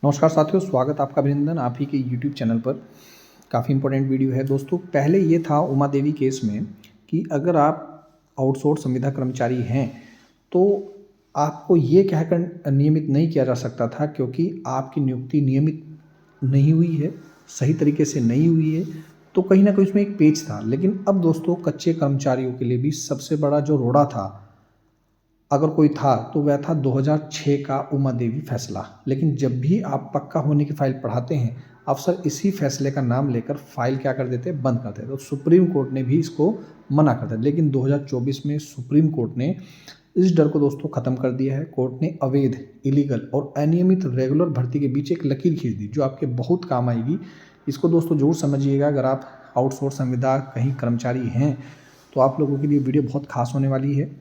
नमस्कार साथियों, स्वागत आपका अभिनंदन आप ही के यूट्यूब चैनल पर। काफ़ी इंपॉर्टेंट वीडियो है दोस्तों। पहले ये था उमा देवी केस में कि अगर आप आउटसोर्स संविदा कर्मचारी हैं तो आपको ये कहकर नियमित नहीं किया जा सकता था क्योंकि आपकी नियुक्ति नियमित नहीं हुई है, सही तरीके से नहीं हुई है, तो कहीं न कहीं उसमें एक पेच था। लेकिन अब दोस्तों कच्चे कर्मचारियों के लिए भी सबसे बड़ा जो रोड़ा था, अगर कोई था तो वह था 2006 का उमा देवी फैसला। लेकिन जब भी आप पक्का होने की फ़ाइल पढ़ाते हैं, अफ़सर इसी फैसले का नाम लेकर फ़ाइल क्या कर देते हैं, बंद कर देते हैं। तो सुप्रीम कोर्ट ने भी इसको मना कर दिया। लेकिन 2024 में सुप्रीम कोर्ट ने इस डर को दोस्तों ख़त्म कर दिया है। कोर्ट ने अवैध, इलीगल और अनियमित रेगुलर भर्ती के बीच एक लकीर खींच दी जो आपके बहुत काम आएगी। इसको दोस्तों ज़रूर समझिएगा। अगर आप आउटसोर्स संविदा कहीं कर्मचारी हैं तो आप लोगों के लिए वीडियो बहुत खास होने वाली है।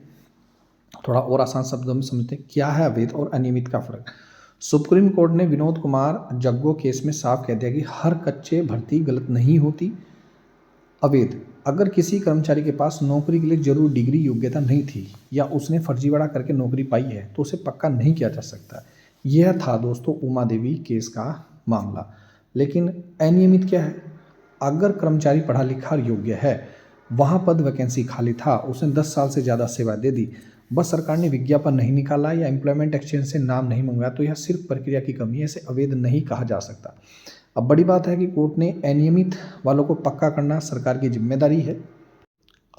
थोड़ा और आसान शब्दों में समझते हैं क्या है अवैध और अनियमित का फ़र्क। सुप्रीम कोर्ट ने विनोद कुमार जग्गो केस में साफ कह दिया कि हर कच्चे भर्ती गलत नहीं होती। अवैध, अगर किसी कर्मचारी के पास नौकरी के लिए जरूर डिग्री योग्यता नहीं थी या उसने फर्जीवाड़ा करके नौकरी पाई है तो उसे पक्का नहीं किया जा सकता। यह था दोस्तों उमा देवी केस का मामला। लेकिन अनियमित क्या है? अगर कर्मचारी पढ़ा लिखा और योग्य है, वहाँ पद वैकेंसी खाली था, उसने 10 साल से ज़्यादा सेवा दे दी, बस सरकार ने विज्ञापन नहीं निकाला या एम्प्लॉयमेंट एक्सचेंज से नाम नहीं मंगवाया, तो यह सिर्फ प्रक्रिया की कमी है, इसे अवैध नहीं कहा जा सकता। अब बड़ी बात है कि कोर्ट ने अनियमित वालों को पक्का करना सरकार की जिम्मेदारी है।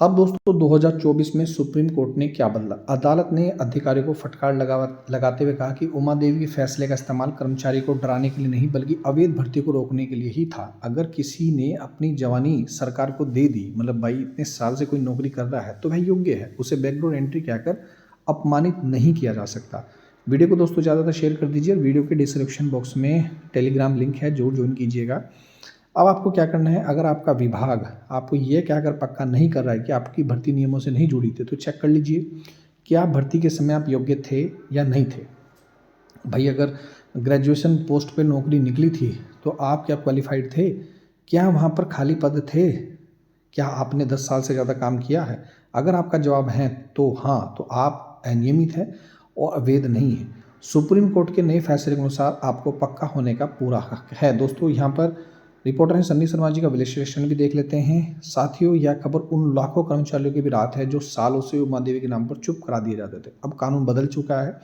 अब दोस्तों 2024 में सुप्रीम कोर्ट ने क्या बदला? अदालत ने अधिकारियों को फटकार लगाते हुए कहा कि उमा देवी के फैसले का इस्तेमाल कर्मचारी को डराने के लिए नहीं बल्कि अवैध भर्ती को रोकने के लिए ही था। अगर किसी ने अपनी जवानी सरकार को दे दी, मतलब भाई इतने साल से कोई नौकरी कर रहा है तो वह योग्य है, उसे बैकडोर एंट्री कहकर अपमानित नहीं किया जा सकता। वीडियो को दोस्तों ज़्यादातर शेयर कर दीजिए और वीडियो के डिस्क्रिप्शन बॉक्स में टेलीग्राम लिंक है, जरूर ज्वाइन कीजिएगा। अब आपको क्या करना है, अगर आपका विभाग आपको ये कहकर पक्का नहीं कर रहा है कि आपकी भर्ती नियमों से नहीं जुड़ी थी, तो चेक कर लीजिए कि आप भर्ती के समय आप योग्य थे या नहीं थे। भाई अगर ग्रेजुएशन पोस्ट पे नौकरी निकली थी तो आप क्या क्वालिफाइड थे? क्या वहाँ पर खाली पद थे? क्या आपने 10 साल से ज़्यादा काम किया है? अगर आपका जवाब है तो हाँ, तो आप अनियमित हैं और अवैध नहीं है। सुप्रीम कोर्ट के नए फैसले के अनुसार आपको पक्का होने का पूरा हक है। दोस्तों यहाँ पर रिपोर्टर हैं सन्नी शर्मा जी का विश्लेषण भी देख लेते हैं। साथियों, यह खबर उन लाखों कर्मचारियों की भी राहत है जो सालों से उमा देवी के नाम पर चुप करा दिए जाते थे। अब कानून बदल चुका है।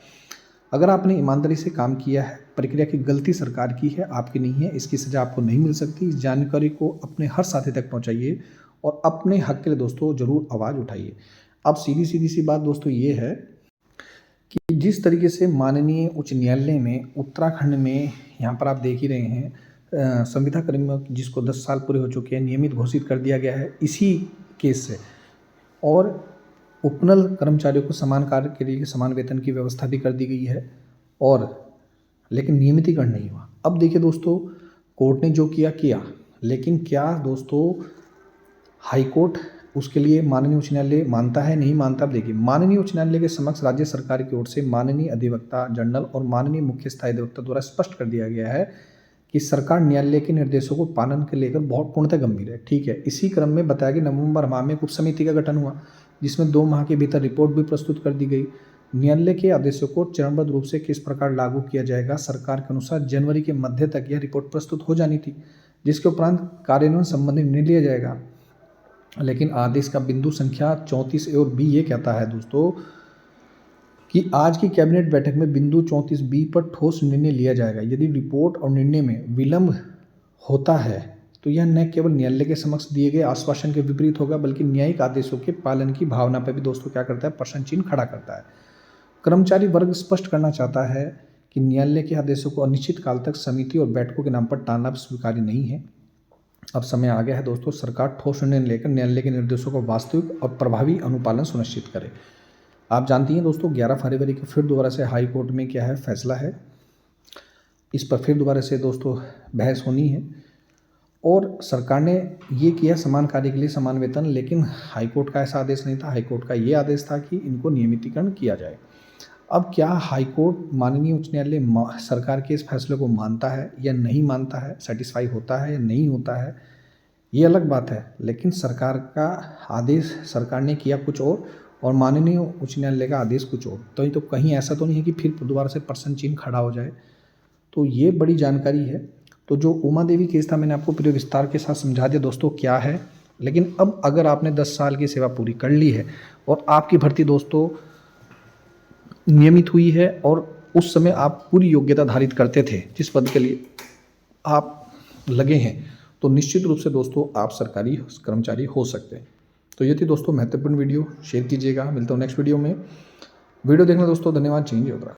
अगर आपने ईमानदारी से काम किया है, प्रक्रिया की गलती सरकार की है, आपकी नहीं है, इसकी सज़ा आपको नहीं मिल सकती। इस जानकारी को अपने हर साथी तक पहुंचाइए और अपने हक के लिए दोस्तों ज़रूर आवाज़ उठाइए। अब सीधी सीधी सी बात दोस्तों ये है कि जिस तरीके से माननीय उच्च न्यायालय में उत्तराखंड में, यहाँ पर आप देख ही रहे हैं, संविदा कर्मियों जिसको 10 साल पूरे हो चुके हैं, नियमित घोषित कर दिया गया है इसी केस से। और उपनल कर्मचारियों को समान कार्य के लिए समान वेतन की व्यवस्था भी कर दी गई है, और लेकिन नियमितीकरण नहीं हुआ। अब देखिए दोस्तों, कोर्ट ने जो किया किया, लेकिन क्या दोस्तों हाई कोर्ट उसके लिए माननीय उच्च न्यायालय मानता है, नहीं मानता? अब देखिए, माननीय उच्च न्यायालय के समक्ष राज्य सरकार की ओर से माननीय अधिवक्ता जनरल और माननीय मुख्य स्थायी अधिवक्ता द्वारा स्पष्ट कर दिया गया है कि सरकार न्यायालय के निर्देशों को पालन के लेकर बहुत पूर्णतः गंभीर है। ठीक है, इसी क्रम में बताया कि नवंबर माह में एक उप समिति का गठन हुआ जिसमें 2 माह के भीतर रिपोर्ट भी प्रस्तुत कर दी गई। न्यायालय के आदेशों को चरणबद्ध रूप से किस प्रकार लागू किया जाएगा, सरकार के अनुसार जनवरी के मध्य तक यह रिपोर्ट प्रस्तुत हो जानी थी, जिसके उपरांत कार्यान्वयन संबंधी निर्णय लिया जाएगा। लेकिन आदेश का बिंदु संख्या 34 और बी ये कहता है दोस्तों कि आज की कैबिनेट बैठक में बिंदु 34 बी पर ठोस निर्णय लिया जाएगा। यदि रिपोर्ट और निर्णय में विलंब होता है तो यह न केवल न्यायालय के समक्ष दिए गए आश्वासन के विपरीत होगा बल्कि न्यायिक आदेशों के पालन की भावना पर भी दोस्तों क्या करता है, प्रश्न चिन्ह खड़ा करता है। कर्मचारी वर्ग स्पष्ट करना चाहता है कि न्यायालय के आदेशों को अनिश्चित काल तक समिति और बैठकों के नाम पर टालना स्वीकार्य नहीं है। अब समय आ गया है दोस्तों, सरकार ठोस निर्णय लेकर न्यायालय के निर्देशों का वास्तविक और प्रभावी अनुपालन सुनिश्चित करे। आप जानती हैं दोस्तों, 11 फरवरी को फिर दोबारा से हाई कोर्ट में क्या है, फैसला है। इस पर फिर दोबारा से दोस्तों बहस होनी है। और सरकार ने ये किया समान कार्य के लिए समान वेतन, लेकिन हाई कोर्ट का ऐसा आदेश नहीं था। हाई कोर्ट का ये आदेश था कि इनको नियमितीकरण किया जाए। अब क्या हाई कोर्ट, माननीय उच्च न्यायालय सरकार के इस फैसले को मानता है या नहीं मानता है, सेटिस्फाई होता है या नहीं होता है, ये अलग बात है। लेकिन सरकार का आदेश, सरकार ने किया कुछ और माननीय उच्च न्यायालय का आदेश कुछ और। तो कहीं ऐसा तो नहीं है कि फिर दोबारा से प्रश्न चिन्ह खड़ा हो जाए। तो ये बड़ी जानकारी है। तो जो उमा देवी केस था मैंने आपको पूरे विस्तार के साथ समझा दिया दोस्तों क्या है। लेकिन अब अगर आपने 10 साल की सेवा पूरी कर ली है और आपकी भर्ती दोस्तों नियमित हुई है और उस समय आप पूरी योग्यता धारित करते थे जिस पद के लिए आप लगे हैं, तो निश्चित रूप से दोस्तों आप सरकारी कर्मचारी हो सकते हैं। तो ये थी दोस्तों महत्वपूर्ण वीडियो, शेयर कीजिएगा। मिलता हूँ नेक्स्ट वीडियो में। वीडियो देखना दोस्तों, धन्यवाद। चेंज होगा।